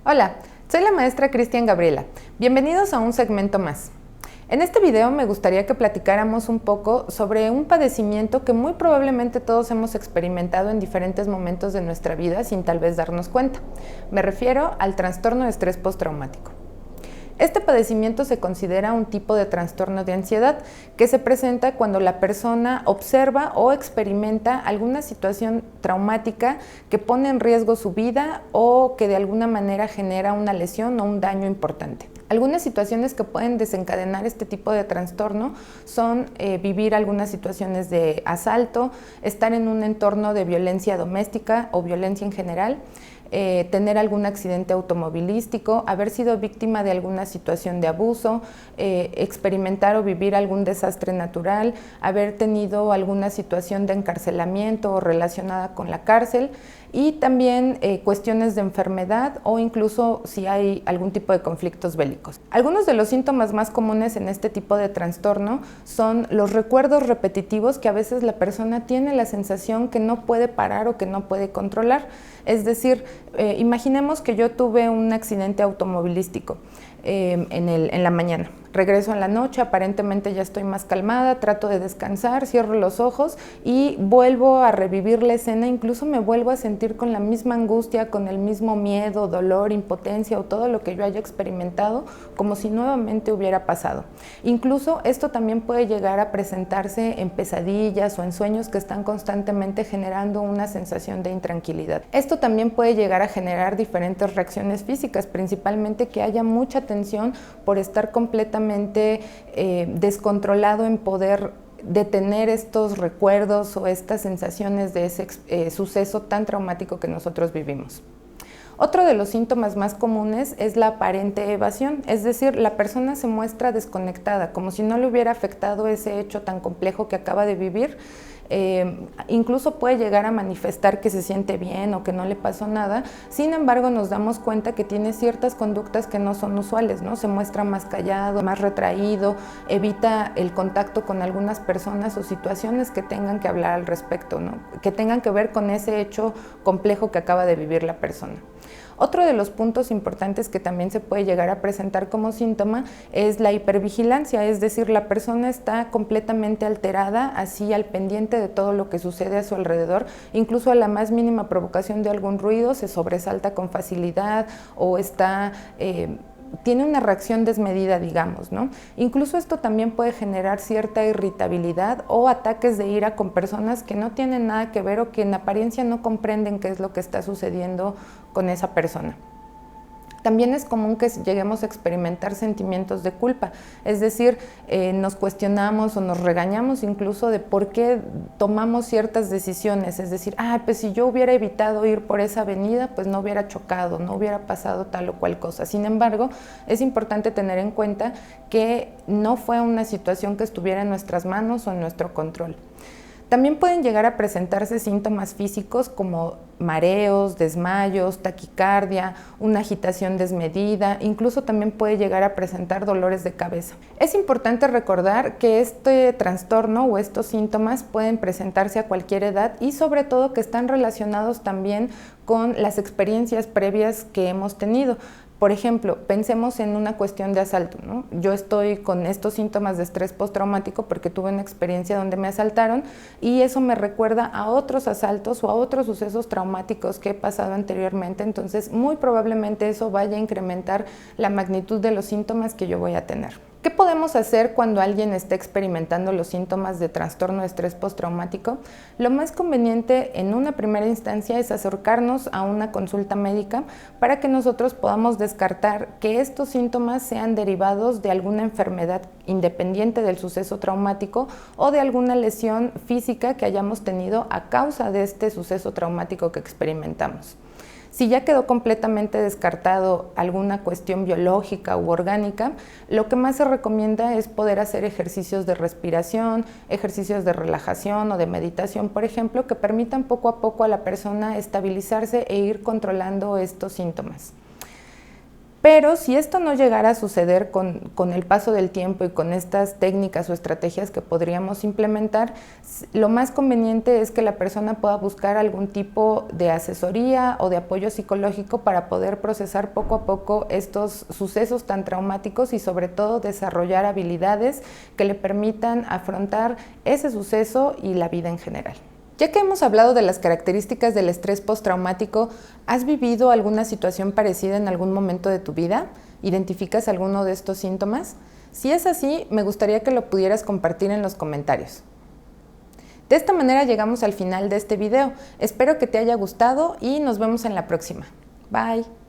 Hola, soy la maestra Cristian Gabriela. Bienvenidos a un segmento más. En este video me gustaría que platicáramos un poco sobre un padecimiento que muy probablemente todos hemos experimentado en diferentes momentos de nuestra vida sin tal vez darnos cuenta. Me refiero al trastorno de estrés postraumático. Este padecimiento se considera un tipo de trastorno de ansiedad que se presenta cuando la persona observa o experimenta alguna situación traumática que pone en riesgo su vida o que de alguna manera genera una lesión o un daño importante. Algunas situaciones que pueden desencadenar este tipo de trastorno son vivir algunas situaciones de asalto, estar en un entorno de violencia doméstica o violencia en general, tener algún accidente automovilístico, haber sido víctima de alguna situación de abuso, experimentar o vivir algún desastre natural, haber tenido alguna situación de encarcelamiento o relacionada con la cárcel y también cuestiones de enfermedad o incluso si hay algún tipo de conflictos bélicos. Algunos de los síntomas más comunes en este tipo de trastorno son los recuerdos repetitivos que a veces la persona tiene la sensación que no puede parar o que no puede controlar. Es decir, imaginemos que yo tuve un accidente automovilístico en la mañana. Regreso en la noche, aparentemente ya estoy más calmada, trato de descansar, cierro los ojos y vuelvo a revivir la escena, incluso me vuelvo a sentir con la misma angustia, con el mismo miedo, dolor, impotencia o todo lo que yo haya experimentado, como si nuevamente hubiera pasado. Incluso esto también puede llegar a presentarse en pesadillas o en sueños que están constantemente generando una sensación de intranquilidad. Esto también puede llegar a generar diferentes reacciones físicas, principalmente que haya mucha tensión por estar completamente descontrolado en poder detener estos recuerdos o estas sensaciones de ese suceso tan traumático que nosotros vivimos. Otro de los síntomas más comunes es la aparente evasión, es decir, la persona se muestra desconectada, como si no le hubiera afectado ese hecho tan complejo que acaba de vivir. Incluso puede llegar a manifestar que se siente bien o que no le pasó nada, sin embargo nos damos cuenta que tiene ciertas conductas que no son usuales, ¿no? Se muestra más callado, más retraído, evita el contacto con algunas personas o situaciones que tengan que hablar al respecto, ¿no? Que tengan que ver con ese hecho complejo que acaba de vivir la persona. Otro de los puntos importantes que también se puede llegar a presentar como síntoma es la hipervigilancia, es decir, la persona está completamente alterada, así al pendiente de todo lo que sucede a su alrededor, incluso a la más mínima provocación de algún ruido se sobresalta con facilidad o tiene una reacción desmedida, digamos, ¿no? Incluso esto también puede generar cierta irritabilidad o ataques de ira con personas que no tienen nada que ver o que en apariencia no comprenden qué es lo que está sucediendo con esa persona. También es común que lleguemos a experimentar sentimientos de culpa, es decir, nos cuestionamos o nos regañamos incluso de por qué tomamos ciertas decisiones, es decir, pues si yo hubiera evitado ir por esa avenida, pues no hubiera chocado, no hubiera pasado tal o cual cosa. Sin embargo, es importante tener en cuenta que no fue una situación que estuviera en nuestras manos o en nuestro control. También pueden llegar a presentarse síntomas físicos como mareos, desmayos, taquicardia, una agitación desmedida, incluso también puede llegar a presentar dolores de cabeza. Es importante recordar que este trastorno o estos síntomas pueden presentarse a cualquier edad y sobre todo que están relacionados también con las experiencias previas que hemos tenido. Por ejemplo, pensemos en una cuestión de asalto, ¿no? Yo estoy con estos síntomas de estrés postraumático porque tuve una experiencia donde me asaltaron y eso me recuerda a otros asaltos o a otros sucesos traumáticos que he pasado anteriormente, entonces muy probablemente eso vaya a incrementar la magnitud de los síntomas que yo voy a tener. ¿Qué podemos hacer cuando alguien está experimentando los síntomas de trastorno de estrés postraumático? Lo más conveniente en una primera instancia es acercarnos a una consulta médica para que nosotros podamos descartar que estos síntomas sean derivados de alguna enfermedad independiente del suceso traumático o de alguna lesión física que hayamos tenido a causa de este suceso traumático que experimentamos. Si ya quedó completamente descartado alguna cuestión biológica u orgánica, lo que más se recomienda es poder hacer ejercicios de respiración, ejercicios de relajación o de meditación, por ejemplo, que permitan poco a poco a la persona estabilizarse e ir controlando estos síntomas. Pero si esto no llegara a suceder con el paso del tiempo y con estas técnicas o estrategias que podríamos implementar, lo más conveniente es que la persona pueda buscar algún tipo de asesoría o de apoyo psicológico para poder procesar poco a poco estos sucesos tan traumáticos y sobre todo desarrollar habilidades que le permitan afrontar ese suceso y la vida en general. Ya que hemos hablado de las características del estrés postraumático, ¿has vivido alguna situación parecida en algún momento de tu vida? ¿Identificas alguno de estos síntomas? Si es así, me gustaría que lo pudieras compartir en los comentarios. De esta manera llegamos al final de este video. Espero que te haya gustado y nos vemos en la próxima. Bye.